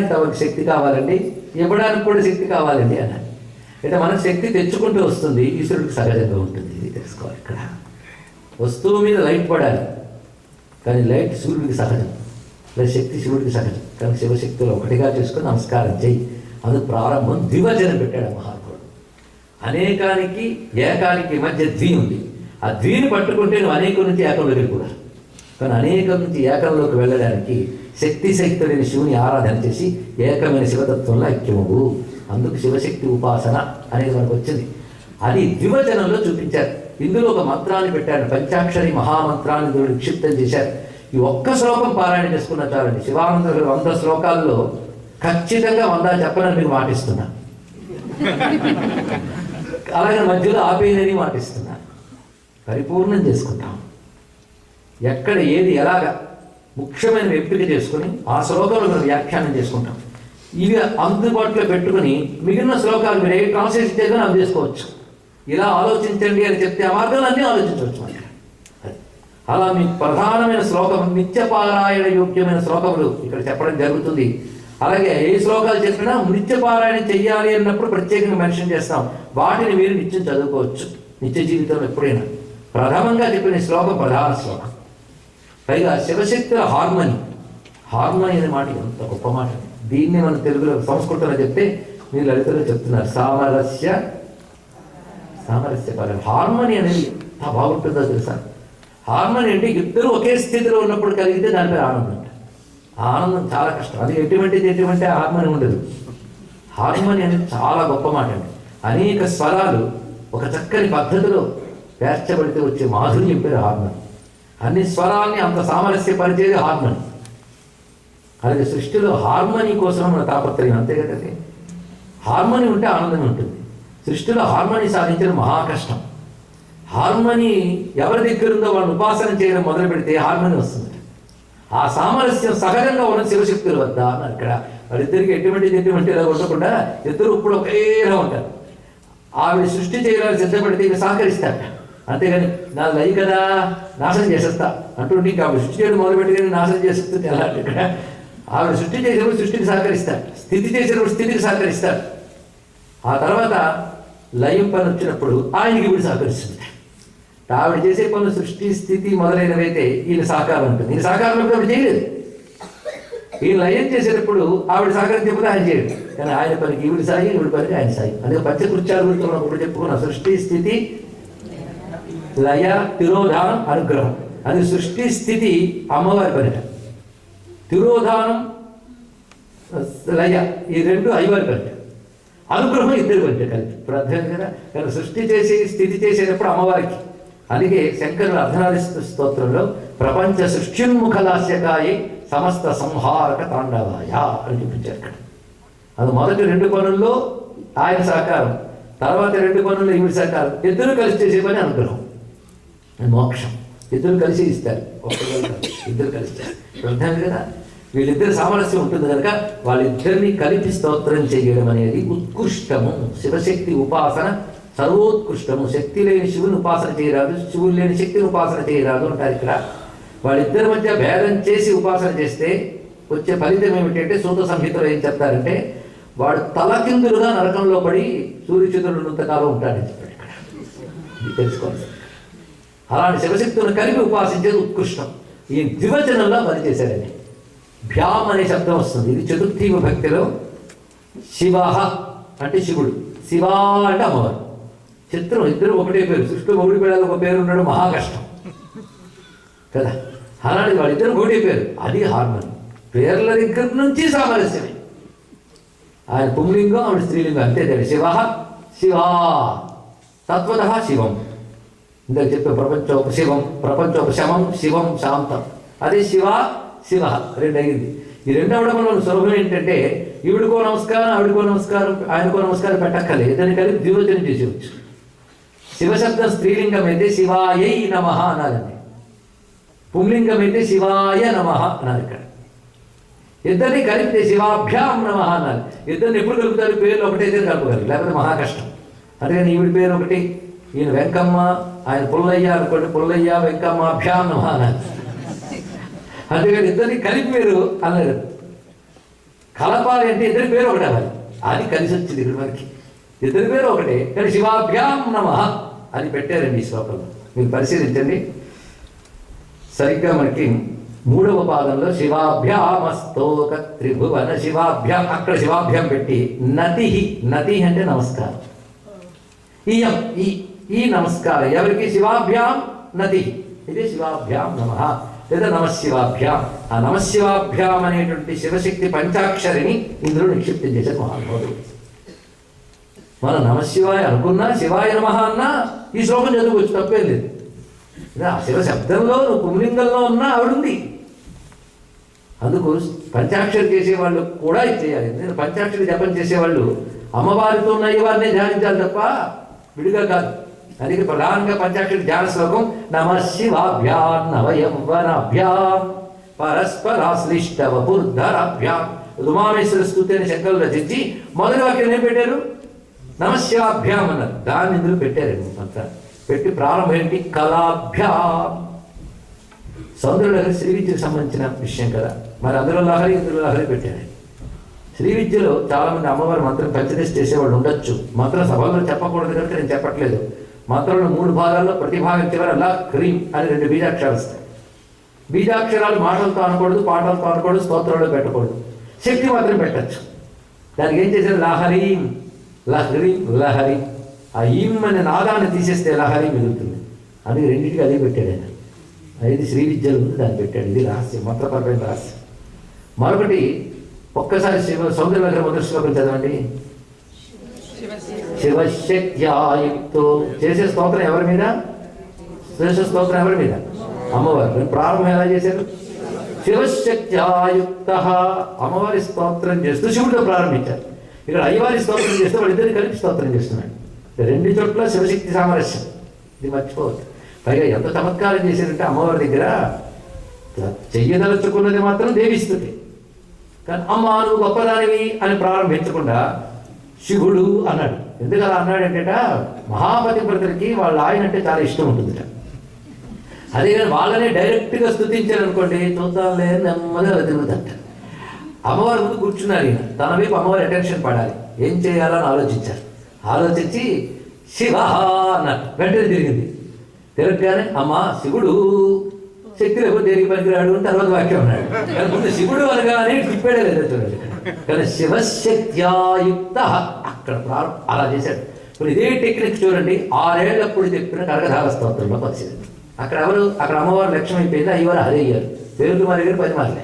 చేయడానికి తమకు శక్తి కావాలండి, ఇవ్వడానికి కూడా శక్తి కావాలండి అన్నారు. అంటే మన శక్తి తెచ్చుకుంటూ వస్తుంది, ఈశ్వరుడికి సహజంగా ఉంటుంది. ఇది తెలుసుకోవాలి. ఇక్కడ వస్తువు మీద లైట్ పడాలి, కానీ లైట్ సూర్యుడికి సహజం, లేదా శక్తి శివుడికి సహజం. కానీ శివశక్తులు ఒకటిగా చేసుకుని నమస్కారం చేయి. అందుకు ప్రారంభం ద్వివచనం పెట్టాడు మహాత్ముడు. అనేకానికి ఏకానికి మధ్య ద్వి ఉంది. ఆ ద్విని పట్టుకుంటే నువ్వు అనేకం నుంచి ఏకంలోకి కూడా. కానీ అనేకం నుంచి ఏకంలోకి వెళ్ళడానికి శక్తులైన శివుని ఆరాధన చేసి ఏకమైన శివతత్వంలో ఐక్యము. అందుకు శివశక్తి ఉపాసన అనేది మనకు వచ్చింది. అది ద్వివచనంలో చూపించారు. ఇందులో ఒక మంత్రాన్ని పెట్టాడు, పంచాక్షరి మహామంత్రాన్ని దేవుడు నిక్షిప్తం చేశారు. ఈ ఒక్క శ్లోకం పారాయణ చేసుకున్న చాలండి. శివానంద 100 శ్లోకాల్లో ఖచ్చితంగా 100 చెప్పనని మీకు మాటిస్తున్నా, అలాగే మధ్యలో ఆపేయనని మాటిస్తున్నా. పరిపూర్ణం చేసుకుంటాం. ఎక్కడ ఏది ఎలాగా ముఖ్యమైన ఎంపిక చేసుకుని ఆ శ్లోకంలో మనం వ్యాఖ్యానం చేసుకుంటాం. ఇవి అందుబాటులో పెట్టుకుని మిగిలిన శ్లోకాలు మీరు ఏ ట్రాన్స్లేషన్ చేయగానే అవి చేసుకోవచ్చు. ఇలా ఆలోచించండి అని చెప్తే ఆ మార్గాలు అన్నీ ఆలోచించవచ్చు. అలా మీకు ప్రధానమైన శ్లోకం, నిత్యపారాయణ యోగ్యమైన శ్లోకములు ఇక్కడ చెప్పడం జరుగుతుంది. అలాగే ఏ శ్లోకాలు చెప్పినా నిత్యపారాయణ చెయ్యాలి అన్నప్పుడు ప్రత్యేకంగా మెన్షన్ చేస్తాం. వాటిని మీరు నిత్యం చదువుకోవచ్చు నిత్య జీవితంలో ఎప్పుడైనా. ప్రథమంగా చెప్పిన శ్లోకం ప్రధాన శ్లోకం. పైగా శివశక్తుల హార్మనీ అనే మాట ఎంత గొప్ప మాట. దీన్ని మనం తెలుగులో సంస్కృతంలో చెప్తే మీరు లలితలో చెప్తున్నారు సామరస్య పరం. హార్మనీ అనేది ఎంత బాగుంటుందో తెలుసా. హార్మనీ అంటే ఇద్దరు ఒకే స్థితిలో ఉన్నప్పుడు కలిగితే దానిపై ఆనందం అంట. ఆనందం చాలా కష్టం. అది ఎటువంటి హార్మనీ ఉండదు. హార్మనీ అనేది చాలా గొప్ప మాట అండి. అనేక స్వరాలు ఒక చక్కని పద్ధతిలో పేర్చబడితే వచ్చే మాధుర్యం పేరు హార్మనీ. అన్ని స్వరాల్ని అంత సామరస్యపరిచేది హార్మనీ. అలాగే సృష్టిలో హార్మనీ కోసం మన తాపత్రయం, అంతే కదండి. హార్మనీ ఉంటే ఆనందం ఉంటుంది. సృష్టిలో హార్మనీ సాధించడం మహా కష్టం. హార్మనీ ఎవరి దగ్గర ఉందో వాళ్ళని ఉపాసన చేయడం మొదలు పెడితే హార్మనీ వస్తుంది. ఆ సామరస్యం సహజంగా ఉన్న శివశక్తుల వద్ద అన్నారు. ఇక్కడ వాళ్ళిద్దరికి ఎటువంటి ఇలా ఉండకుండా ఇద్దరు ఇప్పుడు ఒకేలా ఉంటారు. ఆవిడ సృష్టి చేయడానికి సిద్ధపడితే ఇవి సహకరిస్తారట. అంతేగాని నా లై కదా నాశనం చేసేస్తా అంటుంటే ఇంకా ఆవిడ సృష్టి చేయడం మొదలుపెట్టి కానీ నాశనం చేస్తుంది. ఎలా ఇక్కడ ఆవిడ సృష్టి చేసేప్పుడు సృష్టికి సహకరిస్తారు, స్థితి చేసేప్పుడు స్థితికి సహకరిస్తారు. ఆ తర్వాత లయం పని వచ్చినప్పుడు ఆయనకి వీడు సహకరిస్తుంది. ఆవిడ చేసే పనులు సృష్టి స్థితి మొదలైనవైతే ఈయన సహకారం ఉంటుంది. ఈయన సహకారం ఆవిడ చేయలేదు. ఈయన లయం చేసేటప్పుడు ఆవిడ సహకరించకపోతే ఆయన చేయడు. కానీ ఆయన పనికి ఈవిడ సాయి, ఈవిడ పనికి ఆయన సాయి. అందుకే పంచకృత్యాల గురించి మనం ఇప్పుడు చెప్పుకున్నాం. సృష్టి స్థితి లయ తిరోధానం అనుగ్రహం. అది సృష్టి స్థితి అమ్మవారి పనిట, తిరోధానం లయ ఈ రెండు అయ్యవారి పనిట, అనుగ్రహం ఇద్దరు పనిట కలిపి. ఇప్పుడు అర్థం కదా. కానీ సృష్టి చేసి స్థితి చేసేటప్పుడు అమ్మవారికి. అందుకే శంకరుల అర్ధనారీశ్వర స్తోత్రంలో ప్రపంచ సృష్ట్యున్ముఖలాస్యకాయే సమస్త సంహారక తాండవాయ అని చూపించారు ఇక్కడ. అది మొదటి 2 పనుల్లో ఆయన సహకారం, తర్వాత 2 పనుల్లో ఈవిడ సహకారం. ఇద్దరు కలిసి చేసే పని అనుగ్రహం, మోక్షం. ఇద్దరు కలిసి ఇస్తారు, ఇద్దరు కలిసి అర్థం కదా. వీళ్ళిద్దరు సామరస్యం ఉంటుంది కనుక వాళ్ళిద్దరిని కలిపి స్తోత్రం చేయడం అనేది ఉత్కృష్టము. శివశక్తి ఉపాసన సర్వోత్కృష్టము. శక్తి లేని శివుని ఉపాసన చేయరాదు, శివుడు లేని శక్తిని ఉపాసన చేయరాదు అంటారు ఇక్కడ. వాళ్ళిద్దరి మధ్య భేదం చేసి ఉపాసన చేస్తే వచ్చే ఫలితం ఏమిటంటే సూత సంహితలో ఏం చెప్తారంటే వాడు తలకిందులుగా నరకంలో పడి సూర్యచంద్రుడు ఉన్నంతకాలం ఉంటాడని చెప్పాడు ఇక్కడ. ఇది తెలుసుకోవాలి. అలాంటి శివశక్తులను కలిపి ఉపాసించేది ఉత్కృష్టం. ఈ ద్వివచనంలో పనిచేశారని భ్యామ్ అనే శబ్దం వస్తుంది. ఇది చతుర్థీ విభక్తిలో శివ అంటే శివుడు, శివ అంటే అమ్మవారు. చిత్రం ఇద్దరు ఒకటే పేరు. సృష్టిలో ఒకటి పేరు ఒక పేరు ఉండడం మహా కష్టం కదా. అలాంటి వాళ్ళిద్దరు ఒకటే పేరు. అది హార్మోని. పేర్ల దగ్గర నుంచి సామరస్యమే. ఆయన పుంలింగం, ఆవిడ స్త్రీలింగం, అంతే తెలియదు. శివ శివ తత్వత శివం. ఇందాక చెప్పే ప్రపంచోపశివం, ప్రపంచోపశమం, శివం శాంతం. అదే శివ శివ 2 అయింది. ఈ 2 అవడం వల్ల సులభం ఏంటంటే ఈవిడికో నమస్కారం, ఆవిడికో నమస్కారం, ఆయనకో నమస్కారం పెట్టక్కర్లేదు. దాన్ని కలిపి ద్వివచనం చేసేవచ్చు. శివశబ్దం స్త్రీలింగం అయితే శివాయై నమః అనాలండి. పుంలింగం అయితే శివాయ నమః అనాలి. ఇక్కడ ఇద్దరిని కలిపితే శివాభ్యాం నమః అనాలి. ఇద్దరిని ఎప్పుడు కలుపుతారు? పేర్లు ఒకటైతే కలపగలరు, లేకపోతే మహా కష్టం. అందుకని ఈవిడి పేరు ఒకటి, ఈయన వెంకమ్మ, ఆయన పుల్లయ్య అనుకోండి, పుల్లయ్య వెంకమ్మ అభ్యాం నమః అనాలి. అందుకని ఇద్దరిని కలిపి మీరు అన్నారు. కలపాలి అంటే ఇద్దరి పేరు ఒకటి అవ్వాలి. అది కలిసి వచ్చింది ఇక్కడ మనకి. ఇద్దరి పేరు ఒకటే కానీ శివాభ్యాం నమః అని పెట్టారండి ఈ శ్లోకంలో. మీరు పరిశీలించండి సరిగ్గా మనకి 3వ పాదంలో శివాభ్యామస్తోక త్రిభువన శివాభ్యాం, అక్కడ శివాభ్యాం పెట్టి నతి, నతి అంటే నమస్కారం. ఈ నమస్కారం ఎవరికి? శివాభ్యాం నతి, ఇదే శివాభ్యాం నమః లేదా నమశివాభ్యాం. ఆ నమశివాభ్యాం అనేటువంటి శివశక్తి పంచాక్షరిని ఇందులో నిక్షిప్తం చేశారు మహానుభావుడు. మనం నమశివాయ అనుకున్నా, శివాయ నమః అన్నా ఈ శ్లోకం చదువుకోవచ్చు, తప్పేం లేదు. ఆ శివ శబ్దంలో పుంలింగంలో ఉన్నా ఆవిడుంది. అందుకు పంచాక్షరి చేసేవాళ్ళు కూడా ఇది చేయాలి. నేను పంచాక్షరి జపం చేసేవాళ్ళు అమ్మవారితో ఉన్న అయ్యవారినే ధ్యానించాలి తప్ప విడిగా కాదు. అందుకే ప్రధానంగా పంచాక్షరి ధ్యాన శ్లోకం నమః శివాభ్యాం నవయౌవనాభ్యాం పరస్పరాశ్లిష్ట వపుర్ధరాభ్యాం. ఉమామేశ్వర స్తుతి అని శంకరులు రచించి మొదటి వాక్యం ఏం పెట్టారు? నమః శివాభ్యాం అన్నారు. దాన్ని ఇందులో పెట్టారండి మంత్రాన్ని పెట్టి ప్రారంభం ఏంటి? కళాభ్యాం. సౌందర్య లహరి శ్రీ విద్యకు సంబంధించిన విషయం కదా, మరి అందులో లహరి ఇందులో లహరి పెట్టారు. శ్రీ విద్యలో చాలామంది అమ్మవారి మంత్రం పంచదశ చేసేవాళ్ళు ఉండొచ్చు. మంత్రం సభలో చెప్పకూడదు కనుక నేను చెప్పట్లేదు. మంత్రంలో 3 భాగాల్లో ప్రతి భాగం చివర ల క్రీం అని 2 బీజాక్షరాలు వస్తాయి. బీజాక్షరాలు మాటలతో అనకూడదు, పాటలతో అనకూడదు, స్తోత్రంలో పెట్టకూడదు. శక్తి మాత్రం పెట్టచ్చు. దానికి ఏం చేశారు? లహరీం, లహరీం, లహరి. ఆ ఈం అనే నాదాన్ని తీసేస్తే లహరి మిగులుతుంది. అందుకే రెండింటికి అదే పెట్టాడు ఆయన. అది శ్రీ విద్యలో ఉంది, దాన్ని పెట్టాడు. ఇది రహస్యం, మంత్రపరమైన రహస్యం. మరొకటి ఒక్కసారి సౌందర్య లహరి మొదటి శ్లోకం చదవండి. శివశక్త్యాయుక్తో. చేసే స్తోత్రం ఎవరి మీద? చేసే స్తోత్రం ఎవరి మీద? అమ్మవారు. ప్రారంభం ఎలా చేశారు? శివశక్త్యాయుక్త. అమ్మవారి స్తోత్రం చేస్తూ శివుడితో ప్రారంభించారు. ఇక్కడ అయ్యవారి స్తోత్రం చేస్తే వాళ్ళిద్దరిని కలిపి స్తోత్రం చేస్తున్నాడు. 2 చోట్ల శివశక్తి సామరస్యం. ఇది మర్చిపోవద్దు. పైగా ఎంత చమత్కారం చేశారంటే అమ్మవారి దగ్గర చెయ్యదలుచుకున్నది మాత్రం దేవిస్తుంది. కానీ అమ్మ నువ్వు గొప్పదానివి అని ప్రారంభించకుండా శివుడు అన్నాడు. ఎందుకలా అన్నాడంటే మహాపతివ్రతలకి వాళ్ళ ఆయన అంటే చాలా ఇష్టం ఉంటుందిట. అదే కానీ వాళ్ళనే డైరెక్ట్గా స్తుతించారు అనుకోండి, చూద్దాంలే నెమ్మదిగా తిరుగుతుంట. అమ్మవారి ముందు కూర్చున్నారు ఈయన, తన వైపు అమ్మవారి అటెన్షన్ పడాలి. ఏం చేయాలని ఆలోచించారు. ఆలోచించి శివ అన్నారు. వెంటనే తిరిగింది. తిరగగానే అమ్మ శివుడు శక్తి లేకపోతే దేనికి పనికిరాడు అని తర్వాత వాక్యం అన్నాడు. కానీ ముందు శివుడు అనగానే తిప్పాడే లేదు చూడండి. కానీ శివశక్త్యాయుక్త అక్కడ అలా చేశాడు. ఇప్పుడు ఇదే టెక్నిక్ చూడండి. 6 ఏళ్ళప్పుడు చెప్పిన కనకధార స్తోత్రంలో పరిశీలి. అక్కడ అమ్మవారు లక్ష్యం అయిపోయింది, అయ్యవారు హరి అయ్యారు. పేరులు మారి గారు 10 మార్లే.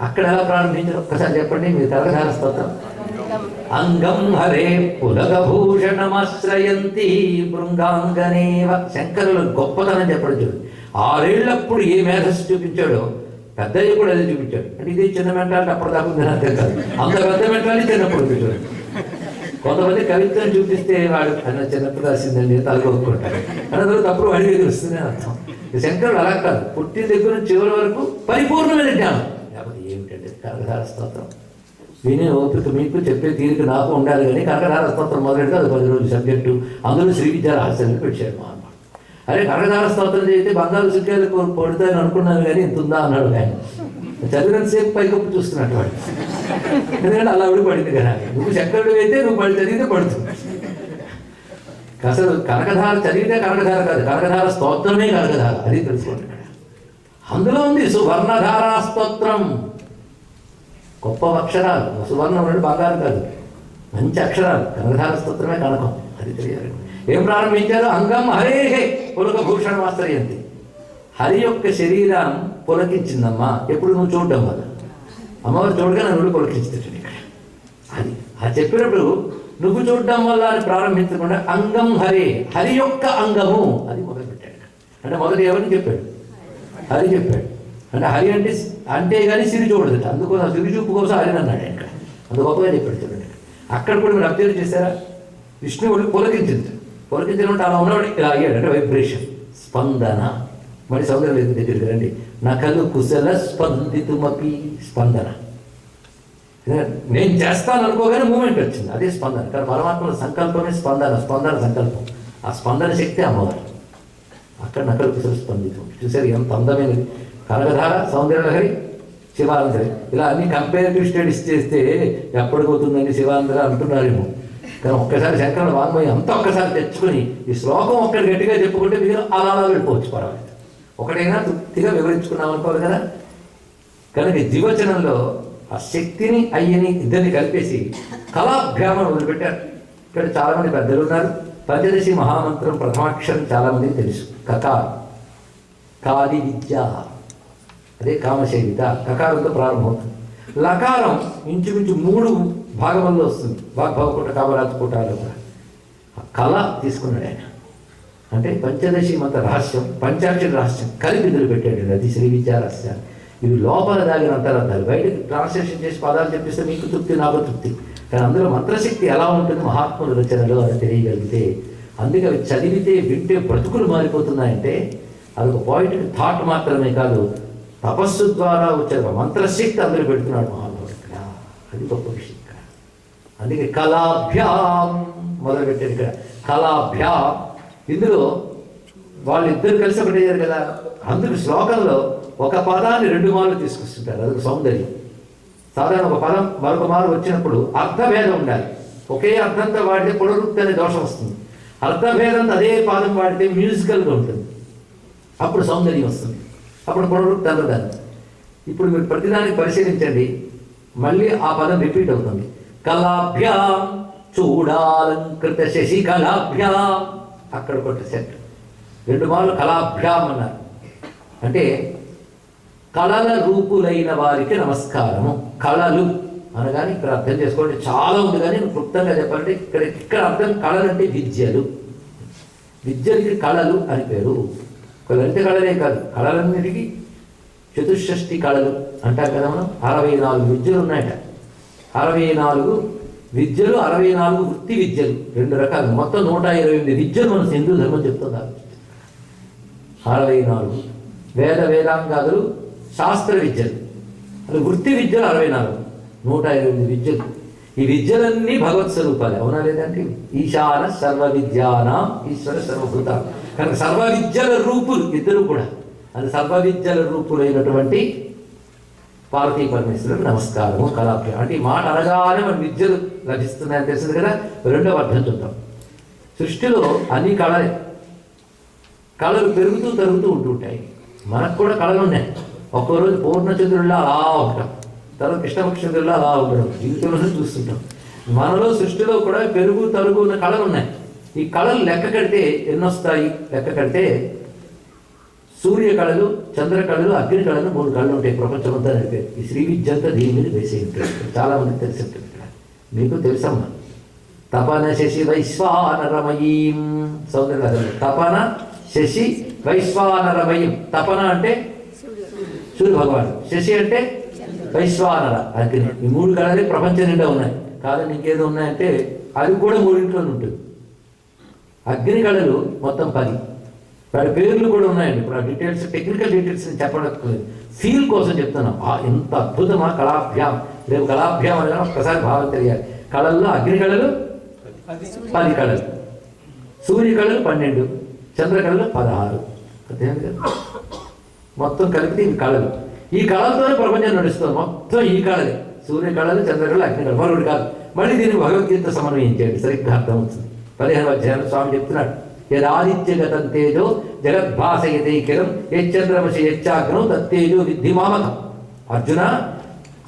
అక్కడ ఎలా ప్రారంభించారు ఒక్కసారి చెప్పండి. మీరు కనకధార స్తోత్రం. అంగం హరే పులగభూషణమాశ్రయంతి బృంగాంగనేవ. శంకరులు గొప్పతనం చెప్పడం చూడండి. 6 ఏళ్ళప్పుడు ఏ మేధస్సు చూపించాడో పెద్దయ్య కూడా అదే చూపించాడు. అంటే ఇది చిన్న మెంటాలిటీ అప్పటిదాకా ఉంది అర్థం కాదు. అంత పెద్ద మెంటాలిటీ చిన్నప్పుడు చూపించాడు. కొంతమంది కవిత్వం చూపిస్తే వాడు అన్న చిన్నప్పుడు రాసిందండి తలకొక్కుంటాడు. అన్నది తప్పుడు అడిగి తెలుస్తుంది అర్థం. శంకరుడు అలా కాదు, పుట్టిన దగ్గర నుంచి చివరి వరకు పరిపూర్ణమైన జ్ఞానం. లేకపోతే ఏమిటంటే కనకధార స్తోత్రం వినే ఓపిక మీకు, చెప్పే తీరిక నాకు ఉండాలి. కానీ కనకధార స్తోత్రం మొదలెడితే అది 10 రోజుల సబ్జెక్టు. అందులో శ్రీ విద్యా రహస్యాన్ని పెట్టాడు మా అమ్మ. అరే కనకధార స్తోత్రం చేస్తే బంగారు సుఖ్యాలు పడుతాయని అనుకున్నాను కానీ ఇంత ఉందా అన్నాడు ఆయన. చదివినంతసేపు పైకప్పు చూస్తున్నట్టు వాడు. ఎందుకంటే అలా ఆవిడ పడింది కదా. నువ్వు శంకరుడు అయితే నువ్వు చదివితే పడుతుంది. అసలు కనకధార చదివితే కనకధార కాదు, కనకధార స్తోత్రమే కనకధార. అది తెలుసుకోండి. అందులో ఉంది సువర్ణధారా స్తోత్రం. గొప్ప అక్షరాలు. సువర్ణం అంటే బంగారం కాదు, మంచి అక్షరాలు. కనకధార స్తోత్రమే కనకం. అది తెలియాలి. ఏం ప్రారంభించారు? అంగం హరే పులకభూషణమాశ్రయంతి. హరి యొక్క శరీరం పులకించిందమ్మా. ఎప్పుడు నువ్వు చూడడం వల్ల. అమ్మవారు చూడగానే నువ్వు పులకించుతాడు. ఇక్కడ అది చెప్పినప్పుడు నువ్వు చూడడం వల్ల అని ప్రారంభించకుండా అంగం హరే, హరి యొక్క అంగము అది మొదలుపెట్టాడు. అంటే మొదటి ఎవరిని చెప్పాడు? హరి చెప్పాడు. అంటే హరి అంటే కానీ సిరి చూడదు. అందుకోసం సిరి చూపు కోసం హరిని అన్నాడు ఇక్కడ. అంత గొప్పగా చెప్పాడు చూడండి. అక్కడ కూడా మీరు అబ్జర్వ్ చేశారా? విష్ణువుడు పులకించింది. పులకించినట్టు అలా ఉన్నవాడు ఇలా అయ్యాడు. అంటే వైబ్రేషన్, స్పందన. మరి సౌందర్యం దగ్గరికి రండి. నకలు కుశల స్పందితుమపి. స్పందన. నేను చేస్తాను అనుకోగానే మూమెంట్ వచ్చింది, అదే స్పందన. కానీ పరమాత్మల సంకల్పమే స్పందన. స్పందన సంకల్పం. ఆ స్పందన శక్తి అమ్మవారు. అక్కడ నకలు కుశల స్పందితం. చూసారు ఎంత అందమైనది. కనకధార, సౌందర్య లహరి, శివాంధ్ర. ఇలా అన్ని కంపేరిటివ్ స్టడీస్ చేస్తే ఎప్పటికవుతుందని శివాంధ్ర అంటున్నారేమో. కానీ ఒక్కసారి శంకరుల వాంగ్మయం అంతా ఒక్కసారి తెచ్చుకొని ఈ శ్లోకం ఒక్కటి గట్టిగా చెప్పుకుంటే మీరు అలా వెళ్ళిపోవచ్చు, పర్వాలేదు. ఒకటైనా తృప్తిగా వివరించుకున్నాం అనుకోవాలి కదా. కనుక ద్వివచనంలో ఆ శక్తిని అయ్యని ఇద్దరిని కలిపేసి కళాభ్యామం వదిలిపెట్టారు. ఇక్కడ చాలామంది పెద్దలు ఉన్నారు. పంచదశి మహామంత్రం ప్రథమాక్షరం చాలామందికి తెలుసు. కకారం, కాది విద్య, అదే కామశైలిత. కకారంతో ప్రారంభమవుతుంది. లకారం ఇంచుమించు 3 భాగంలో వస్తుంది. వాగ్భవకుట, కామరాజపుటాలు కూడా. కళ తీసుకున్నాడు ఆయన. అంటే పంచదశి మంత్ర రహస్యం, పంచాక్షరి రహస్యం కలిపి పెట్టాడు. అది శ్రీ విద్యా రహస్యాన్ని. ఇవి లోపల దాగిన అంతరార్థాలు. బయటకు ట్రాన్స్లేషన్ చేసి పదాలు చెప్పిస్తే మీకు తృప్తి, నాకు తృప్తి. కానీ అందులో మంత్రశక్తి ఎలా ఉంటుంది మహాత్ముల రచనలో అది తెలియగలిగితే, అందుకే అవి చదివితే వింటే బ్రతుకులు మారిపోతున్నాయంటే అది ఒక పాయింట్ థాట్ మాత్రమే కాదు, తపస్సు ద్వారా వచ్చే మంత్రశక్తి అందరూ పెడుతున్నాడు మహాత్ముడు ఇక్కడ. అది గొప్ప విషయం ఇక్కడ. అందుకే కళాభ్యాం మొదలుపెట్టారు ఇక్కడ. కళాభ్యాం. ఇందులో వాళ్ళిద్దరు కలిసి ఒకటి అయ్యారు కదా. అందుకు శ్లోకంలో ఒక పదాన్ని 2 మార్లు తీసుకొస్తుంటారు. అదొక సౌందర్యం. సాధారణ ఒక పదం మరొక మారు వచ్చినప్పుడు అర్థభేదం ఉండాలి. ఒకే అర్థంతో వాడితే పునరుక్తి అనే దోషం వస్తుంది. అర్థభేదంతో అదే పదం వాడితే మ్యూజికల్గా ఉంటుంది, అప్పుడు సౌందర్యం వస్తుంది, అప్పుడు పునరుక్తి అన్నదాన్ని. ఇప్పుడు మీరు ప్రతిదానికి పరిశీలించండి, మళ్ళీ ఆ పదం రిపీట్ అవుతుంది. కళాభ్యాం చూడాలంకృత శశి కళాభ్యాం. అక్కడ కొట్ట సెట్ 2 మార్లు కళాభ్యాం అన్నారు. అంటే కళల రూపులైన వారికి నమస్కారము. కళలు అనగానే ఇక్కడ అర్థం చేసుకోండి, చాలా ఉంది. కానీ క్లుప్తంగా చెప్పాలంటే ఇక్కడ అర్థం కళలు అంటే విద్యలు. విద్యలకి కళలు అని పేరు. లలిత కళలే కాదు, కళలన్నిటికీ చతుషష్ఠి కళలు అంటారు కదా మనం. 64 విద్యలు ఉన్నాయట. 64 విద్యలు, 64 వృత్తి విద్యలు, 2 రకాలు. మొత్తం 128 విద్యలు మన హిందూ ధర్మం చెప్తున్నారు. 64 వేదాంగాదులు, శాస్త్ర విద్యలు, అది వృత్తి విద్యలు 64, 128 విద్యలు. ఈ విద్యలన్నీ భగవత్ స్వరూపాలే, అవునా లేదంటే? ఈశాన సర్వ విద్యానాం ఈశ్వర సర్వభూత. కనుక సర్వ విద్యల రూపులు ఇద్దరు కూడా. అది సర్వ విద్యల రూపులైనటువంటి పార్వతీ పరమేశ్వరులకు నమస్కారము. కళాభ్యాం అంటే ఈ మాట అనగానే మన విద్యలు లభిస్తున్నాయని తెలిసింది కదా. 2వ అర్థం చూద్దాం. సృష్టిలో అన్ని కళలే. కళలు పెరుగుతూ తరుగుతూ ఉంటుంటాయి. మనకు కూడా కళలు ఉన్నాయి. ఒక్కో రోజు పూర్ణచంద్రుడిలా అలా ఉంటాం, తర్వాత కృష్ణపక్షంద్రుడిలా అలా ఉండడం జీవితంలో చూస్తుంటాం. మనలో సృష్టిలో కూడా పెరుగు తరుగు ఉన్న కళలు ఉన్నాయి. ఈ కళలు లెక్క కడితే ఎన్నొస్తాయి? లెక్క కడితే సూర్య కళలు, చంద్ర కళలు, అగ్ని కళలు 3 కళలు ఉంటాయి ప్రపంచమంతా నడిపే. ఈ శ్రీ విద్య అంతా దీని మీద వేసే ఉంటుంది. చాలా మందికి తెలిసి ఉంటుంది. ఇక్కడ మీకు తెలుసమ్మా. తపన శశి వైశ్వానరమయీం. సౌందర్య కథలు. తపన శశి వైశ్వానరమయం. తపన అంటే సూర్య భగవాన్, శశి అంటే వైశ్వానర అగ్ని. ఈ 3 కళలే ప్రపంచం నిండా ఉన్నాయి. కాదని ఇంకేదో ఉన్నాయంటే అది కూడా 3 ఉంటుంది. అగ్ని కళలు మొత్తం 10. వాడి పేర్లు కూడా ఉన్నాయండి. ఇప్పుడు ఆ డీటెయిల్స్, టెక్నికల్ డీటెయిల్స్ చెప్పలేదు, ఫీల్ కోసం చెప్తున్నాం. ఎంత అద్భుతమా కళాభ్యాం. రేపు కళాభ్యాం అనగా ఒక్కసారి భావం తెలియాలి. కళల్లో అగ్ని కళలు 10 కళలు, సూర్య కళలు 12, చంద్ర కళలు 16. అర్థమైంది కదా? మొత్తం కలిపితే ఇవి కళలు. ఈ కళలతోనే ప్రపంచం నడుస్తుంది. మొత్తం ఈ కళలే, సూర్య కళలు, చంద్ర కళలు, అగ్ని కళలు, మరొకటి కాదు. మళ్ళీ దీనికి భగవద్గీత సమన్వయం చేయండి, సరిగ్గా అర్థమవుతుంది. 15వ అధ్యాయం స్వామి చెప్తున్నాడు. యదాదిత్యగతం తేజో జగద్భాసయతైకిలం యచ్చంద్రమసి యచ్చాగ్నం తత్తేజో విద్ధి మామకం. అర్జున,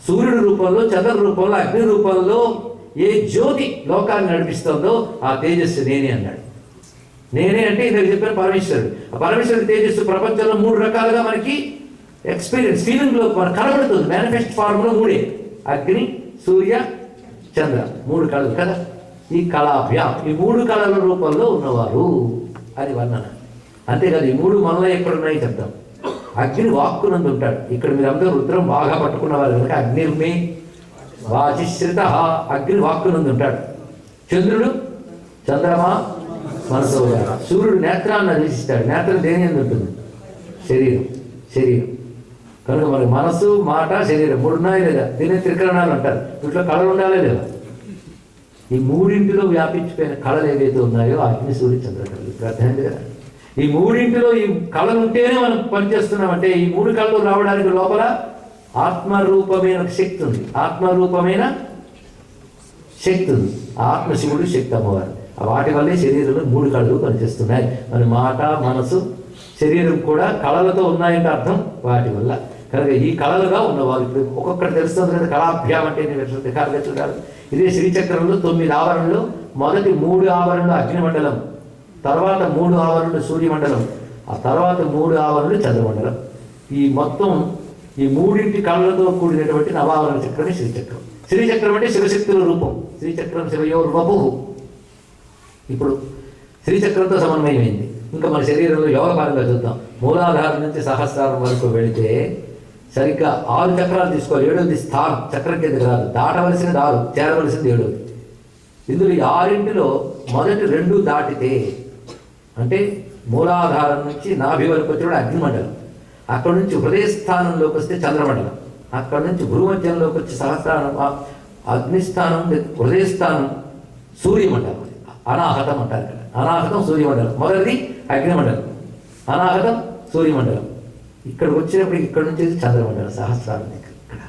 సూర్యుడి రూపంలో, చంద్ర రూపంలో, అగ్ని రూపంలో ఏ జ్యోతి లోకాన్ని నడిపిస్తుందో ఆ తేజస్సు నేనే అన్నాడు. నేనే అంటే ఇందాక చెప్పిన పరమేశ్వరుడు. ఆ పరమేశ్వరుడు తేజస్సు ప్రపంచంలో 3 రకాలుగా మనకి ఎక్స్పీరియన్స్, ఫీలింగ్లో మనకు కనబడుతుంది. మేనిఫెస్ట్ ఫార్మ్లో 3: అగ్ని, సూర్య, చంద్ర. 3 కళలు కదా. ఈ కళాభ్యాం, ఈ 3 కళల రూపంలో ఉన్నవారు అని వర్ణన. అంతేకాదు ఈ 3 మనలో ఎక్కడున్నాయి చెప్తాం. అగ్ని వాక్కునందు ఉంటాడు. ఇక్కడ మీరందరూ రుద్రం బాగా పట్టుకున్నవారు కనుక అగ్నిర్మే వాచిశ్రిత. అగ్ని వాక్కునందు ఉంటాడు. చంద్రుడు, చంద్రమా మనసు. సూర్యుడు నేత్రాన్ని అధిష్టిస్తాడు. నేత్రం దేని ఎందు ఉంటుంది? శరీరం. కనుక మనకి మనసు, మాట, శరీరం 3 ఉన్నాయి లేదా? దీన్ని త్రికరణాలు అంటారు. వీటిలో కళలు ఉండాలి లేదా? ఈ 3 వ్యాపించిపోయిన కళలు ఏవైతే ఉన్నాయో అగ్ని, సూర్య, చంద్ర కళలు. అర్థమైంది కదా? ఈ 3 ఈ కళలు ఉంటేనే మనం పనిచేస్తున్నామంటే ఈ 3 కళలు రావడానికి లోపల ఆత్మరూపమైన శక్తి ఉంది, ఆత్మరూపమైన శక్తి ఉంది. ఆత్మశివుడు, శక్తి అమ్మవారు. వాటి వల్లే శరీరంలో 3 కళలు పనిచేస్తున్నాయి. మన మాట, మనసు, శరీరం కూడా కళలతో ఉన్నాయంటే అర్థం వాటి వల్ల. కనుక ఈ కళలుగా ఉన్నవారు ఇప్పుడు ఒక్కొక్కటి తెలుస్తుంది కదా. కళాభ్యాం అంటే వికారంగా చూడాలి. ఇదే శ్రీచక్రంలో 9 ఆవరణలు. మొదటి 3 ఆవరణలు అగ్నిమండలం, తర్వాత 3 ఆవరణలు సూర్యమండలం, ఆ తర్వాత 3 ఆవరణలు చంద్రమండలం. ఈ మొత్తం ఈ 3 కళలతో కూడినటువంటి నవావరణ చక్రమే శ్రీచక్రం. శ్రీచక్రం అంటే శివశక్తుల రూపం. శ్రీచక్రం శివయోర్ వపుః. ఇప్పుడు శ్రీచక్రంతో సమన్వయమైంది. ఇంకా మన శరీరంలో యోగపరంగా చూద్దాం. మూలాధారం నుంచి సహస్రారం వరకు వెళితే సరిగ్గా 6 చక్రాలు తీసుకోవాలి. 7వది స్థానం, చక్రం కింద కాదు. దాటవలసినది 6, చేరవలసింది 7. ఇందులో ఈ 6 మొదటి 2 దాటితే అంటే మూలాధారం నుంచి నాభి వరకు వచ్చి అగ్నిమండలం, అక్కడ నుంచి హృదయ స్థానంలోకి వస్తే చంద్రమండలం, అక్కడ నుంచి భూమధ్యంలోకి వచ్చి సహస్రానం అగ్నిస్థానం, హృదయస్థానం సూర్యమండలం, అనాహతం అంటారు కదా. అనాహతం సూర్యమండలం, మొదటిది అగ్నిమండలం, అనాహతం సూర్యమండలం. ఇక్కడికి వచ్చినప్పుడు ఇక్కడ నుంచి చంద్రమండలం, సహస్రారం దగ్గర. ఇక్కడ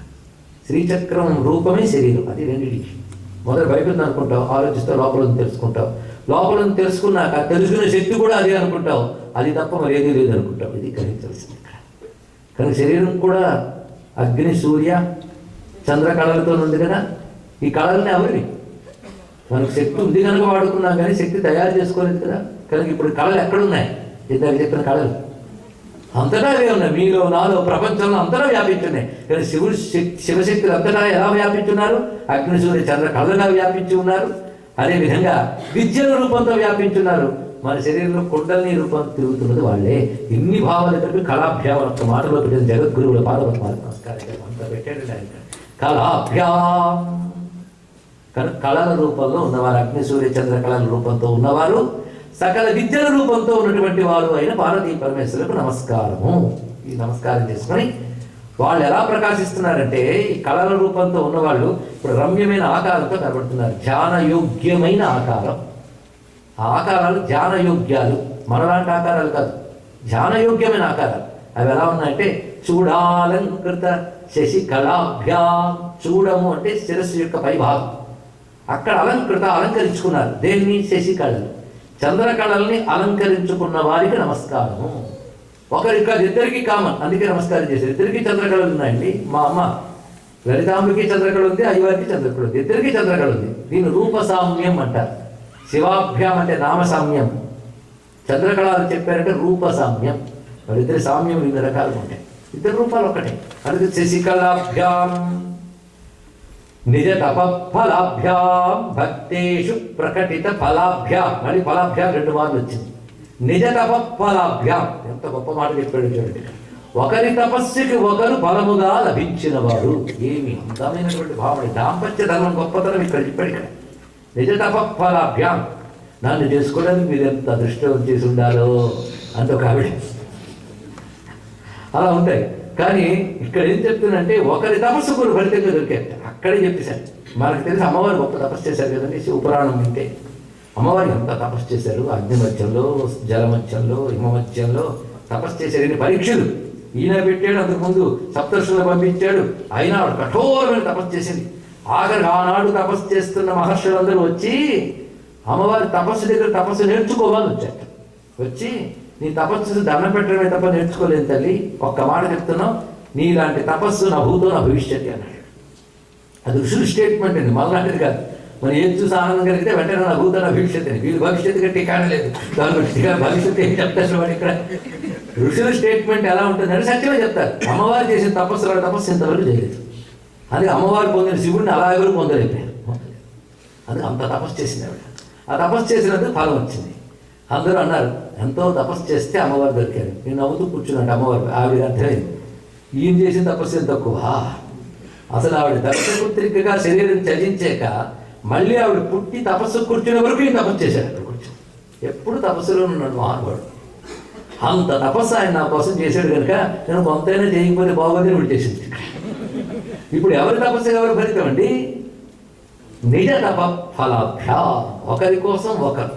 శ్రీచక్రం రూపమే శరీరం. అది 2 మొదటి బయట ఉంది అనుకుంటావు, ఆలోచిస్తావు, లోపల తెలుసుకుంటావు. లోపల తెలుసుకున్నాక తెలుసుకునే శక్తి కూడా అదే అనుకుంటావు. అది తప్ప మరి ఏది లేదు అనుకుంటావు. ఇది గ్రహించవలసింది ఇక్కడ. కానీ శరీరం కూడా అగ్ని, సూర్య, చంద్ర కళలతో ఉంది కదా. ఈ కళల్ని ఎవరిని మనకు శక్తి ఉంది కనుక వాడుకున్నాం, కానీ శక్తి తయారు చేసుకోలేదు కదా. కనుక ఇప్పుడు కళలు ఎక్కడున్నాయి? ఇందాక చెప్పిన కళలు అంతటా అవే ఉన్నాయి. మీలో, నాలో, ప్రపంచంలో అంతటా వ్యాపించున్నాయి. కానీ శివశక్తులు అంతటా ఎలా వ్యాపించున్నారు? అగ్ని, సూర్య, చంద్ర కళలుగా వ్యాపించి ఉన్నారు. అదేవిధంగా విద్యల రూపంతో వ్యాపించున్నారు. మన శరీరంలో కుండలిని రూపం తిరుగుతున్నది వాళ్ళే. ఇన్ని భావాలు కలిపి కళాభ్యాం ఒక్క మాటలో పెట్టిన జగద్గురువుల పాదపద్మాలకు నమస్కారం అంతా పెట్టాడు ఆయన. కళాభ్యాం కనుక కళల రూపంలో ఉన్నవారు, అగ్ని, సూర్య, చంద్ర కళల రూపంతో ఉన్నవారు, సకల విద్యల రూపంతో ఉన్నటువంటి వారు అయిన పార్వతీ పరమేశ్వరులకు నమస్కారము. ఈ నమస్కారం చేసుకొని వాళ్ళు ఎలా ప్రకాశిస్తున్నారంటే, ఈ కళల రూపంతో ఉన్నవాళ్ళు ఇప్పుడు రమ్యమైన ఆకారంతో కనబడుతున్నారు. ధ్యానయోగ్యమైన ఆకారం. ఆ ఆకారాలు ధ్యానయోగ్యాలు, మనలాంటి ఆకారాలు కాదు, ధ్యానయోగ్యమైన ఆకారాలు. అవి ఎలా ఉన్నాయంటే చూడాలంకృత శశికళాభ్యాం. చూడము అంటే శిరస్సు యొక్క పైభాగం. అక్కడ అలంకరించుకున్నారు. దేన్ని? శశికళలు, చంద్రకళల్ని అలంకరించుకున్న వారికి నమస్కారము. ఒకరికి కాదు, ఇద్దరికి కామన్, అందుకే నమస్కారం చేశారు. ఇద్దరికి చంద్రకళలు ఉన్నాయండి. మా అమ్మ లలితాంబకి చంద్రకళ ఉంది, అయ్యవారికి చంద్రకళ ఉంది, ఇద్దరికి చంద్రకళ ఉంది. దీన్ని రూపసామ్యం అంటారు. శివాభ్యాం అంటే నామసామ్యం, చంద్రకళలు చెప్పారంటే రూపసామ్యం. వాళ్ళిద్దరి సామ్యం 2 రకాలుగా ఉంటాయి. ఇద్దరు రూపాలు ఒకటే. అందుకే శశికళాభ్యాం నిజ తపఫలాభ్యాం భక్తేషు ప్రకటిత ఫలాభ్యాం. మళ్ళీ ఫలాభ్యాం 2 మార్లు వచ్చింది. నిజ తపఫలాభ్యాం, ఎంత గొప్ప మాట చెప్పాడు చూడండి. ఒకరి తపస్సుకి ఒకరు ఫలముగా లభించిన వారు. ఏమి అందమైనటువంటి భావన! దాంపత్య ధర్మం గొప్పతనం ఇక్కడ చెప్పాడు. ఇక్కడ నిజ తపఫలాభ్యాం. నన్ను చేసుకోవడానికి మీరు ఎంత అదృష్టం చేసి ఉండాలో అంత ఒక ఆవిడ. అలా ఉంటాయి. కానీ ఇక్కడ ఏం చెప్తుందంటే ఒకరి తపస్సు కొన్ని ఫలితంగా దొరికాయి. అక్కడే చెప్పేశారు. మనకు తెలిసి అమ్మవారు గొప్ప తపస్సు చేశారు కదండి. శివపురాణం వింటే అమ్మవారు ఎంత తపస్సు చేశారు. అగ్ని మధ్యంలో, జల మధ్యంలో, హిమ మధ్యంలో తపస్సు చేశారు. ఎన్ని పరీక్షలు ఈయన పెట్టాడు. అంతకుముందు సప్తర్షులను పంపించాడు. అయినా ఆవిడ కఠోరమైన తపస్సు చేసింది. ఆఖరికి ఆనాడు తపస్సు చేస్తున్న మహర్షులందరూ వచ్చి అమ్మవారి తపస్సు దగ్గర తపస్సు నేర్చుకోవాలని వచ్చారు. వచ్చి నీ తపస్సు దండం పెట్టడమే తప్ప నేర్చుకోలేదు తల్లి. ఒక్క మాట చెప్తున్నావు, నీలాంటి తపస్సు నా భూతో నా భవిష్యత్తు అన్నాడు. అది ఋషులు స్టేట్మెంట్ అండి, మళ్ళాంటిది కాదు. మనం ఏం చూసి ఆనందం కలిగితే వెంటనే నా భూతో నా భవిష్యత్తు అని. వీళ్ళు భవిష్యత్తు కంటే కానలేదు. భవిష్యత్తు ఏం చెప్తారు వాడు ఇక్కడ. ఋషుల స్టేట్మెంట్ ఎలా ఉంటుందంటే సత్యమే చెప్తారు. అమ్మవారు చేసిన తపస్సు ఇంతవరకు చేయలేదు. అది అమ్మవారు పొందిన శివుడిని అలా ఎవరు పొందలేకపోయారు. అది అంత తపస్సు చేసింది ఆవిడ. ఆ తపస్సు చేసినందుకు ఫలం వచ్చింది. అందరూ అన్నారు ఎంతో తపస్సు చేస్తే అమ్మవారు దొరికారు. నేను నవ్వుతూ కూర్చున్నట్టు అమ్మవారు. ఆవిడ అర్థమైంది ఈయన చేసిన తపస్సు తక్కువ. అసలు ఆవిడ దర్శపుత్రికగా శరీరం త్యజించాక మళ్ళీ ఆవిడ పుట్టి తపస్సు కూర్చునే వరకు ఈయన తపస్సు చేశాడు. అక్కడ కూర్చొని ఎప్పుడు తపస్సులో ఉన్నాడు మహానుభావుడు. అంత తపస్సు ఆయన నా కోసం చేశాడు కనుక నేను కొంతైనా చేయకపోతే బాగోదని విడి చేసింది. ఇప్పుడు ఎవరి తపస్సు ఎవరు ఫలితం అండి? నిజ తప ఫలాభ్యా. ఒకరి కోసం ఒకరు.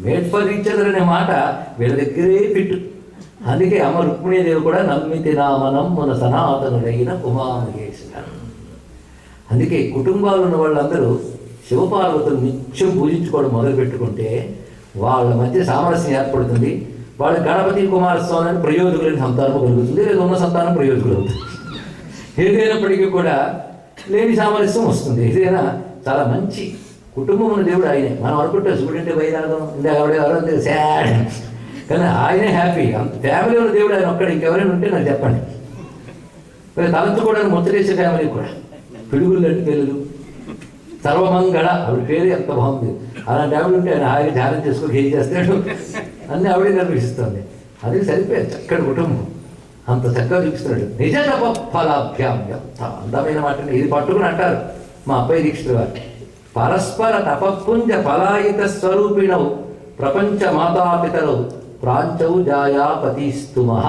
మేడ్ ఫర్ ఈచ్ అదర్ అనే మాట వీళ్ళ దగ్గరే ఫిట్. అందుకే అమ్మ రుక్మిణీదేవి కూడా నమ్మితి నామనం మన సనాతనుడైన ఉమామహేశ్వర. అందుకే కుటుంబాలు ఉన్న వాళ్ళందరూ శివపార్వతులు నిత్యం పూజించుకోవడం మొదలు పెట్టుకుంటే వాళ్ళ మధ్య సామరస్యం ఏర్పడుతుంది. వాళ్ళ గణపతి కుమారస్వామి అని ప్రయోజకులైన సంతానం కలుగుతుంది, లేదా ఉన్న సంతానం ప్రయోజకులు అవుతుంది. ఏదైనప్పటికీ కూడా లేని సామరస్యం వస్తుంది. ఏదైనా చాలా మంచి కుటుంబం ఉన్న దేవుడు ఆయనే. మనం అనుకుంటాం శివుడు అంటే వైరాగం, ఇందాక ఎవరంటే సాడ్, కానీ ఆయనే హ్యాపీ. ఫ్యామిలీ ఉన్న దేవుడు ఆయన ఒక్కడ. ఇంకెవరైనా ఉంటే నాకు చెప్పండి. తలంచుకోవడానికి ముచ్చటేసే ఫ్యామిలీ కూడా పిడుగులు అంటే తెలుగు సర్వమంగళ ఆవిడ పేరు ఎంత బాగుంది. అలాంటి ఆవిడ ఉంటే ఆయన హాయిగా ధ్యానం చేసుకొని ఏం చేస్తాడు, అన్నీ ఆవిడే నిర్వహిస్తుంది. అది సరిపోయారు చక్కటి కుటుంబం, అంత చక్కగా చూపిస్తున్నాడు. నిజ తప ఫలాభ్యాం, ఎంత అందమైన మాట. ఇది పట్టుకుని అంటారు మా అబ్బాయి దీక్షితుల వారు, పరస్పర తపపుంజ ఫలాయిత స్వరూపిణవు ప్రపంచ మాతాపితరవు ప్రాంచవు జాయాపతిస్తుమః.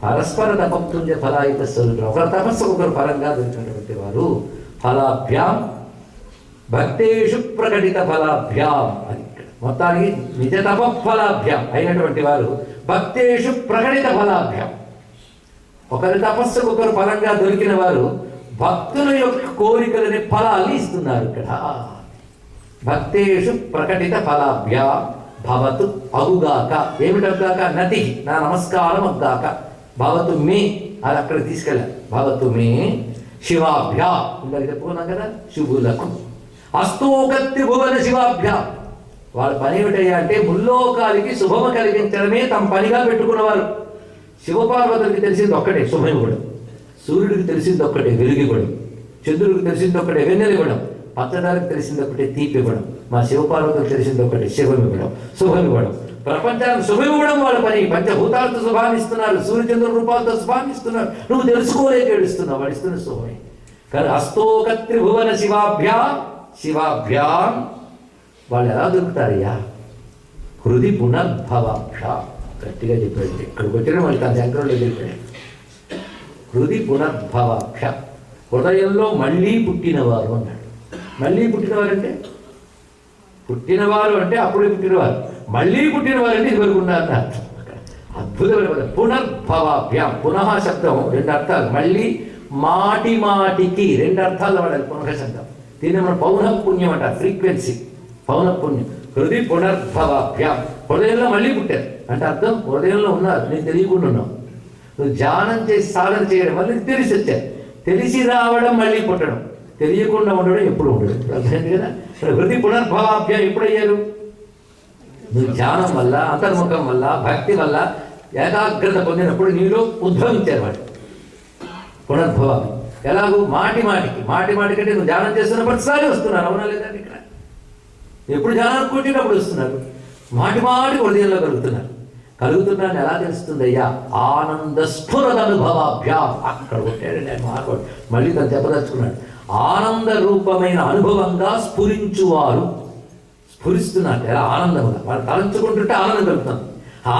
పరస్పర తపపుంజ ఫలాయిత స్వరూపిణం, ఒకరి తపస్సు ఒకరు ఫలంగా దొరికినటువంటి వారు. ఫలాభ్యాం భక్తేషు ప్రకటిత ఫలాభ్యాం అని మొత్తానికి నిజ తప ఫలాభ్యాం అయినటువంటి వారు భక్తేషు ప్రకటిత ఫలాభ్యాం. ఒకరి తపస్సుకు ఒకరు ఫలంగా దొరికిన వారు భక్తుల యొక్క కోరికలని ఫలాలు ఇస్తున్నారు. ఇక్కడ భక్తేషు ప్రకటిత ఫలాభ్యా భవతు అగుగాక. ఏమిటవుగాక? నతి, నా నమస్కారం అగ్గాక. భవతు మే, అది అక్కడ తీసుకెళ్ళాలి. భవతు మే శివాభ్యా, ఇందాక చెప్పుకున్నాం కదా, శుభులకు. అస్తోకత్రి భువన శివాభ్యా, వాళ్ళ పని ఏమిటయ్యా అంటే ముల్లోకాలకి శుభము కలిగించడమే తమ పనిగా పెట్టుకున్నవారు. శివపార్వతులకి తెలిసింది ఒక్కటే శుభం ఇవ్వడం, సూర్యుడికి తెలిసింది ఒక్కటే వెలుగు ఇవ్వడం, చంద్రుడికి తెలిసింది ఒక్కటే వెన్నెల ఇవ్వడం, పచ్చదారికి తెలిసింది ఒకటే తీపి ఇవ్వడం. మా శివపార్వతులకు తెలిసింది ఒకటే శివం ఇవ్వడం, శుభం ఇవ్వడం. ప్రపంచానికి శుభం ఇవ్వడం వాళ్ళ పని. పంచభూతాలతో శుభాన్ని ఇస్తున్నారు, సూర్యచంద్ర రూపాలతో శుభాన్ని ఇస్తున్నారు. నువ్వు తెలుసుకోలేక ఏడుస్తున్నావు, వాడు ఇస్తున్న శుభమే. కానీ అస్తోకత్రి భువన శివాభ్యా శివాభ్యాం వాళ్ళు ఎలా దొరుకుతారయ్యా? హృది పునర్భవాభ్య. గట్టిగా చెప్పాడు, ఇక్కడికి వచ్చిన మళ్ళీ తన శంకరుడు చెప్పాడు. హృది పునర్భవాభ్య, హృదయంలో మళ్ళీ పుట్టినవారు అన్నాడు. మళ్ళీ పుట్టినవారు అంటే పుట్టినవారు అంటే అప్పుడే పుట్టినవారు, మళ్ళీ పుట్టినవారు అంటే ఇదివరకు ఉన్నారని అర్థం. అద్భుతమైన పదం పునర్భవాభ్యాం. పునః శబ్దం రెండు అర్థాలు, మళ్ళీ మాటి మాటికి రెండు అర్థాలు వాడాలి పునః శబ్దం. దీన్ని మనం పౌనఃపుణ్యం అంటారు, ఫ్రీక్వెన్సీ, పౌనఃపుణ్యం. హృది పునర్భవాభ్యాం, హృదయంలో మళ్ళీ పుట్టారు అంటే అర్థం హృదయంలో ఉన్నారు, నేను తెలియకుండా ఉన్నావు. నువ్వు ధ్యానం చేసి సాధన చేయడం మళ్ళీ తెలిసి వచ్చారు. తెలిసి రావడం మళ్ళీ పుట్టడం, తెలియకుండా ఉండడం ఎప్పుడు ఉండడం. అర్థమైంది కదా? హృది పునర్భవాభ్యాం ఎప్పుడయ్యారు? నువ్వు ధ్యానం వల్ల, అంతర్ముఖం వల్ల, భక్తి వల్ల ఏకాగ్రత పొందినప్పుడు నీలో ఉద్భవించారు వాడు పునర్భవం. ఎలాగూ మాటి మాటికి, మాటి మాటికంటే నువ్వు ధ్యానం చేస్తున్న ప్రతిసారి వస్తున్నారు, అవునా లేదండి? ఇక్కడ ఎప్పుడు ధ్యానం కూర్చున్నప్పుడు వస్తున్నారు, మాటి మాటి హృదయంలో కలుగుతున్నాను ఎలా తెలుస్తుంది అయ్యా? ఆనంద స్ఫురద అనుభవాభ్యాం. అక్కడ కొట్టాడు నేను మార్వాడు, మళ్ళీ తను చెప్పదలుచుకున్నాడు. ఆనంద రూపమైన అనుభవంగా స్ఫురించువారు. స్ఫురిస్తున్నారు ఎలా? ఆనందముగా. వాళ్ళు తలంచుకుంటుంటే ఆనందం కలుగుతుంది.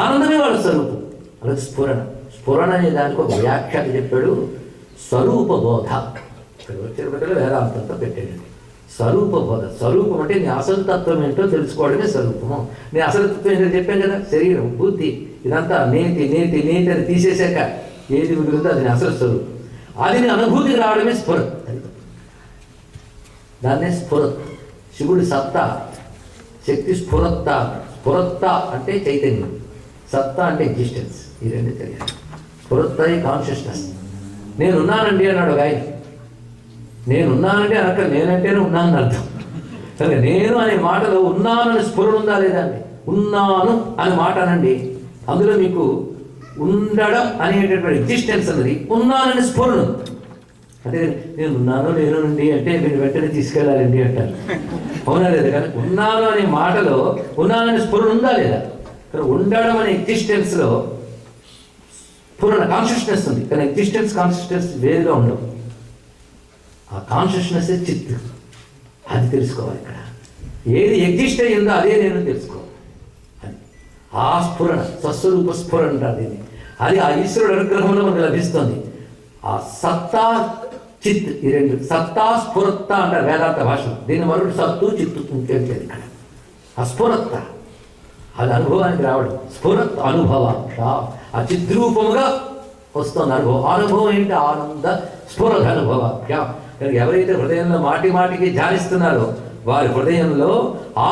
ఆనందమే వాళ్ళ స్వరూపం. అలాగే స్ఫురణ. స్ఫురణ అనే దానికి ఒక వ్యాఖ్యాత చెప్పాడు, స్వరూప బోధ. ఇక్కడ వచ్చిన బదులు వేదాంతంతో పెట్టాడు స్వరూప బోధ. స్వరూపం అంటే నీ అసలు తత్వం ఏంటో తెలుసుకోవడమే స్వరూపము. నీ అసలు తత్వం ఏంటో చెప్పాను కదా, శరీరం, బుద్ధి, ఇదంతా నేతి నేతి నేతి అని తీసేశాక ఏది మిగులుందో అది నీ అసలు స్వరూపం. అది నీ అనుభూతికి రావడమే స్ఫురత్. దాన్నే స్ఫురత్. శివుడి సత్తా, శక్తి స్ఫురత్త. స్ఫురత్త అంటే చైతన్యం, సత్తా అంటే ఎగ్జిస్టెన్స్. ఈ రెండు తెలియాలి. స్ఫురత్త కాన్షియస్నెస్. నేనున్నానండి అన్నాడు ఒక ఆయన. నేనున్నానంటే అనక నేనంటేనే ఉన్నానని అర్థం. సరే, నేను అనే మాటలో ఉన్నానని స్ఫురణ ఉందా లేదా అండి? ఉన్నాను అనే మాట అనండి, అందులో మీకు ఉండడం అనేటటువంటి ఎగ్జిస్టెన్స్ అన్నది ఉన్నానని స్ఫురణ. అంటే నేను ఉన్నాను లేనండి అంటే మీరు వెంటనే తీసుకెళ్ళాలండి అంటారు, అవునా లేదా? కానీ ఉన్నాను అనే మాటలో ఉన్నానని స్ఫురణ ఉందా లేదా? కానీ ఉండడం అనే ఎగ్జిస్టెన్స్లో స్ఫురణ, కాన్షియస్నెస్ ఉంది. కానీ ఎగ్జిస్టెన్స్ కాన్షియస్నెస్ వేరుగా ఉండవు. ఆ కాన్షియస్నెస్ చిత్, అది తెలుసుకోవాలి. ఇక్కడ ఏది ఎగ్జిస్ట్ అయ్యిందో అదే నేను తెలుసుకోవాలి. అది ఆ స్ఫురణ, స్వస్వరూప స్ఫురణ అంటారు దీన్ని. అది ఆ ఈశ్వరుడు అనుగ్రహంలో మనకు లభిస్తుంది. ఆ సత్తా చిత్, ఈ రెండు సత్తా స్ఫురత్త అంటారు వేదాంత భాషలో. దీని మరొకటి సత్తు చిత్తు ఇంకేం లేదు ఇక్కడ. ఆ స్ఫురత్త, ఆ అది అనుభవానికి రావడం. స్ఫురత్ అనుభవాక్ష, ఆ చిద్రూపముగా వస్తుంది అనుభవం. అనుభవం ఏంటి? ఆనంద స్ఫురత్ అనుభవాక్ష. కనుక ఎవరైతే హృదయంలో మాటి మాటికి ధ్యానిస్తున్నారో వారి హృదయంలో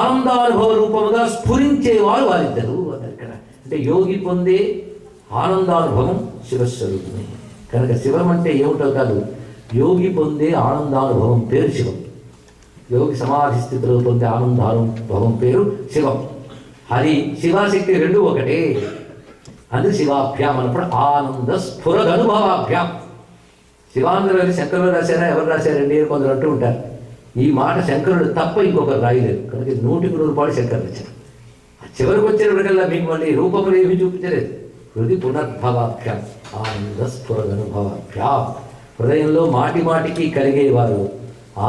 ఆనందానుభవ రూపముగా స్ఫురించేవారు వారిద్దరు అన్నారు ఇక్కడ. అంటే యోగి పొందే ఆనందానుభవం శివస్వరూపమే. కనుక శివం అంటే ఏమిటో కాదు, యోగి పొందే ఆనందానుభవం పేరు శివం. యోగి సమాధి స్థితిలో పొందే ఆనందానుభవం పేరు శివం. హరి శివాశక్తి రెండు ఒకటే. అందుకు శివాభ్యాం అన్నప్పుడు ఆనంద స్ఫురదనుభవాభ్యాం. శివానందరావు శంకరులు రాశారా, ఎవరు రాశారండి కొందరు అంటూ ఉంటారు. ఈ మాట శంకరుడు తప్ప ఇంకొకరు రాయలేదు. కనుక 100% శంకరులు వచ్చారు. చివరికి వచ్చేటప్పటికల్లా మీకు మళ్ళీ రూపములు ఏమి చూపించలేదు. హృది పునర్భవాభ్యాం ఆనంద స్ఫురదనుభవాభ్యాం. హృదయంలో మాటి మాటికి కలిగేవారు,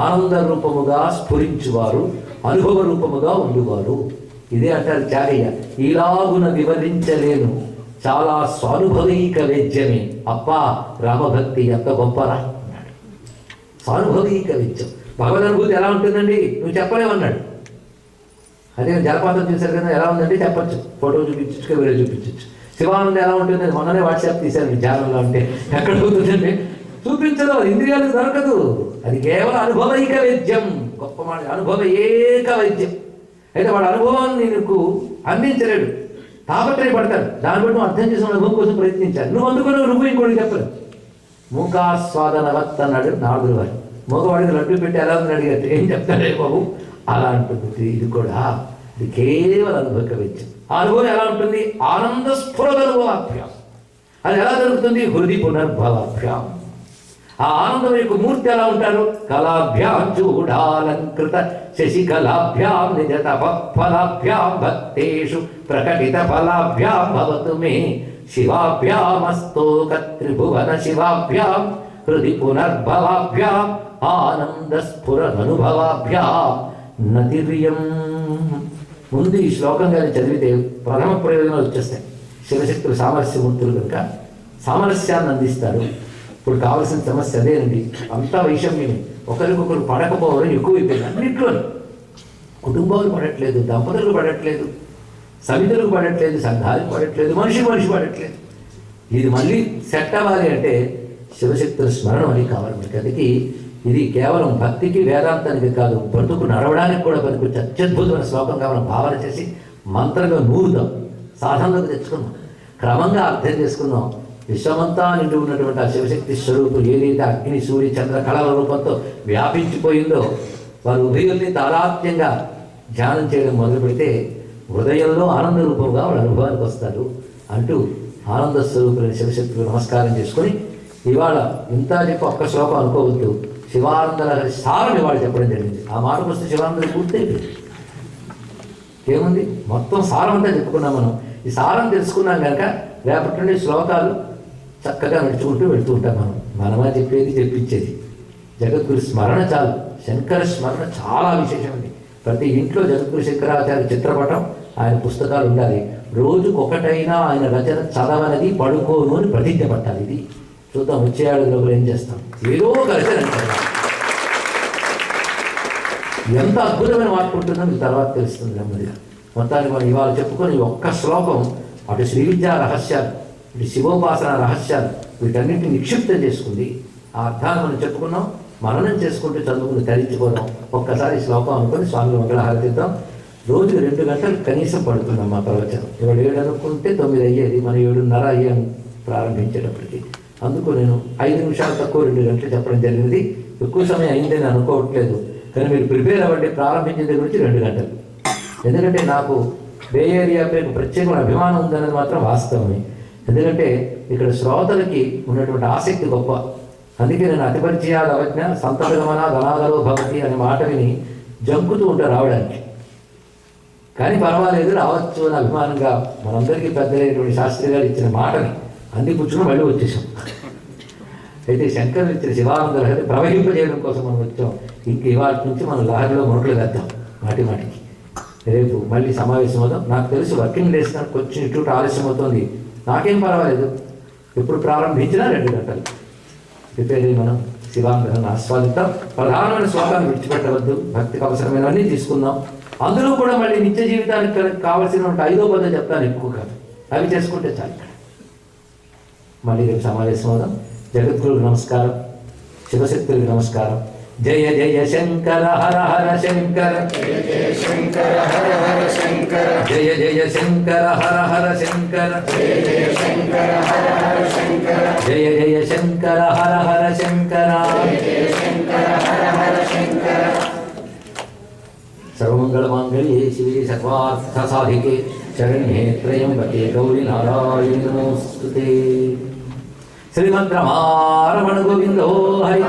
ఆనంద రూపముగా స్ఫురించువారు, అనుభవ రూపముగా ఉండువారు. ఇదే అంటారు చారయ్య, ఇలాగున వివరించలేను చాలా స్వానుభవైక వేద్యమే. అప్పా రామభక్తి ఎంత గొప్పరా అన్నాడు. స్వానుభవైక వేద్యం. భగవదనుభూతి ఎలా ఉంటుందండి, నువ్వు చెప్పలేమన్నాడు. అదే జలపాతం చూశారు కదా, ఎలా ఉందంటే చెప్పచ్చు, ఫోటో చూపించచ్చు, వేరే చూపించచ్చు. శివానంద ఎలా ఉంటుంది, మొన్ననే వాట్సాప్ తీశారు మీ ధ్యానంలో. అంటే ఎక్కడ అవుతుందండి, చూపించదు, ఇంద్రియాలకు దొరకదు. అది కేవలం అనుభవైక వైద్యం. గొప్ప మాట, అనుభవ ఏక వైద్యం. అయితే వాడు అనుభవాన్ని నీకు అందించలేడు, తాపత్రయపడతాడు. దాన్ని బట్టి నువ్వు అర్థం చేసిన అనుభవం కోసం ప్రయత్నించాలి. నువ్వు అందుకుని నువ్వు ఇంకోటి చెప్పలేదు. మూకాస్వాదనవత్ అన్నాడు నారదుడు వారు. మగవాడికి లడ్డు పెట్టి ఎలా ఉందని అడిగారు, ఏం చెప్తాడే బాబు అలా ఉంటుంది. ఇది కూడా ఇది కేవలం అనుభవిక వైద్యం. ఆ అనుభవం ఎలా ఉంటుంది? ఆనంద స్ఫురదనుభవాభ్యాం. అది ఎలా జరుగుతుంది? హృది పునర్భవాభ్యాం. ఆ ఆనందం యొక్క మూర్తి ఎలా ఉంటారు? కళాభ్యాం చూడాలంకృత శశికళాభ్యాం నిజ తపఫలాభ్యాం భక్తేషు ప్రకటిత ఫలాభ్యాం భవతు మే శివాభ్యామస్తోక త్రిభువన శివాభ్యాం హృది పునర్భవాభ్యాం ఆనంద స్ఫురదనుభవాభ్యాం నతిర్యం. ముందు ఈ శ్లోకం కానీ చదివితే ప్రథమ ప్రయోజనాలు వచ్చేస్తాయి. శివశక్తులు సామరస్యమూర్తులు కనుక సామరస్యాన్ని అందిస్తారు. ఇప్పుడు కావాల్సిన సమస్య అదేనండి, అంతా వైషమ్యమే. ఒకరికొకరు పడకపోవడం ఎక్కువైపోయింది అన్నింటిలో. కుటుంబాలు పడట్లేదు, దంపతులు పడట్లేదు, సమితులకు పడట్లేదు, సంఘాలకు పడట్లేదు, మనిషి పడట్లేదు. ఇది మళ్ళీ సెట్ అవ్వాలి అంటే శివశక్తుల స్మరణ మళ్ళీ కావాలి మనకి. అందుకే ఇది కేవలం భక్తికి వేదాంతానికి కాదు, బ్రతుకు నడవడానికి కూడా పనికి అత్యద్భుతమైన శ్లోకం కావాలని భావన చేసి మంత్రంగా నూరుదాం, సాధనలోకి తెచ్చుకుందాం, క్రమంగా అర్థం చేసుకుందాం. విశ్వమంతా నిండి ఉన్నటువంటి ఆ శివశక్తి స్వరూపం ఏదైతే అగ్ని సూర్య చంద్ర కళల రూపంతో వ్యాపించిపోయిందో వారు ఉభయుల్ని తాదాత్మ్యంగా ధ్యానం చేయడం మొదలు పెడితే హృదయంలో ఆనంద రూపంగా వాళ్ళ అనుభవానికి వస్తారు అంటూ ఆనంద స్వరూపులైన శివశక్తులకు నమస్కారం చేసుకొని ఇవాళ ఇంత చెప్పి ఒక్క శ్లోకం అనుకోవద్దు, శివానందల సారం ఇవాళ చెప్పడం జరిగింది. ఆ మాటకు వస్తే శివానందలు పూర్తయిపోయింది. ఏముంది, మొత్తం సారం అంతా చెప్పుకున్నాం మనం. ఈ సారం తెలుసుకున్నాం కనుక రేపటి నుండి శ్లోకాలు చక్కగా నడుచుకుంటూ వెళుతూ ఉంటాం. మనమా చెప్పేది చెప్పించేది. జగద్గురు స్మరణ చాలు. శంకర స్మరణ చాలా విశేషమండి. ప్రతి ఇంట్లో జగద్గురు శంకరాచార్య చిత్రపటం, ఆయన పుస్తకాలు ఉండాలి. రోజుకొకటైనా ఆయన రచన చదవనది పడుకోను అని ప్రతిజ్ఞ పట్టాలి. ఇది చూద్దాం వచ్చే ఏడాదిలో ఏం చేస్తాం. ఏదో ఒక రచన అంటారు. ఎంత అద్భుతమైన మార్పు ఉంటుందో మీకు తర్వాత తెలుస్తుంది నెమ్మదిగా. మొత్తానికి మనం ఇవాళ చెప్పుకొని ఒక్క శ్లోకం అటు శ్రీ విద్యా రహస్యాలు, ఇటు శివోపాసన రహస్యాలు వీటన్నింటినీ నిక్షిప్తం చేసుకుంది. ఆ అర్థాన్ని మనం చెప్పుకున్నాం, మననం చేసుకుంటూ చదువుకుని తరించిపోదాం. ఒక్కసారి శ్లోకం అనుకుని స్వామిని మంగళహారతి ఇద్దాం. రోజుకి 2 గంటలు కనీసం పడుతున్నాం మా ప్రవచనం. ఇవాళ 7 అనుకుంటే 9 అయ్యేది, మనం 7:30 అయ్యాం ప్రారంభించేటప్పటికి. అందుకు నేను 5 నిమిషాలు తక్కువ 2 గంటలు చెప్పడం జరిగింది. ఎక్కువ సమయం అయిందని అనుకోవట్లేదు, కానీ మీరు ప్రిపేర్ అవ్వండి. ప్రారంభించిన దగ్గర నుంచి 2 గంటలు. ఎందుకంటే నాకు బే ఏరియా పేరు ప్రత్యేకమైన అభిమానం ఉందనేది మాత్రం వాస్తవమే. ఎందుకంటే ఇక్కడ శ్రోతలకి ఉన్నటువంటి ఆసక్తి గొప్ప. అందుకే నేను అతిపరిచయాలు అవజ్ఞ సంతగమన ధనాదలో భవతి అనే మాట విని జంకుతూ ఉంటారు రావడానికి. కానీ పర్వాలేదు రావచ్చు అని అభిమానంగా మనందరికీ పెద్దలైనటువంటి శాస్త్రి గారు ఇచ్చిన మాటని అందిపుచ్చుకుని మళ్ళీ వచ్చేసాం. అయితే శంకరులు ఇచ్చిన శివానంద లహరి ప్రవహింపజేయడం కోసం మనం వచ్చాం. ఇంక ఇవాటి నుంచి మనం లహరిలో మునకలు వేద్దాం మాటికి. రేపు మళ్ళీ సమావేశం అవుతాం. నాకు తెలుసు వర్కింగ్ డేస్ నాకు కొంచెం ఇటు ఆలస్యం అవుతుంది, నాకేం పర్వాలేదు. ఎప్పుడు ప్రారంభించినా 2 గంటలు ప్రిపేర్ అయ్యి మనం శివాంధ్రాన్ని ఆస్వాదిద్దాం. ప్రధానమైన శ్లోకాన్ని విడిచిపెట్టవద్దు. భక్తికి అవసరమైనవన్నీ తీసుకుందాం. అందులో కూడా మళ్ళీ నిత్య జీవితానికి కావలసినటువంటి 5వ పదం చెప్తాను, ఎక్కువ కాదు. అవి చేసుకుంటే చాలు. ఇక్కడ మళ్ళీ రేపు సమావేశం అవుదాం. జగద్గురుకు నమస్కారం, శివశక్తులకు నమస్కారం. జయ జయ శంకర హర హర శంకర, జయ జయ శంకర హర హర శంకర, జయ జయ శంకర హర హర శంకర, జయ జయ శంకర హర హర శంకర, జయ జయ శంకర హర హర శంకర, జయ జయ శంకర హర హర శంకర. సర్వమంగళమాంగళ్యే శివే సర్వార్థసాధికే శరణ్యే త్రయంబకే గౌరీ నారాయణి నమోస్తుతే. శ్రీమద్రమారమణ గోవిందో హరి.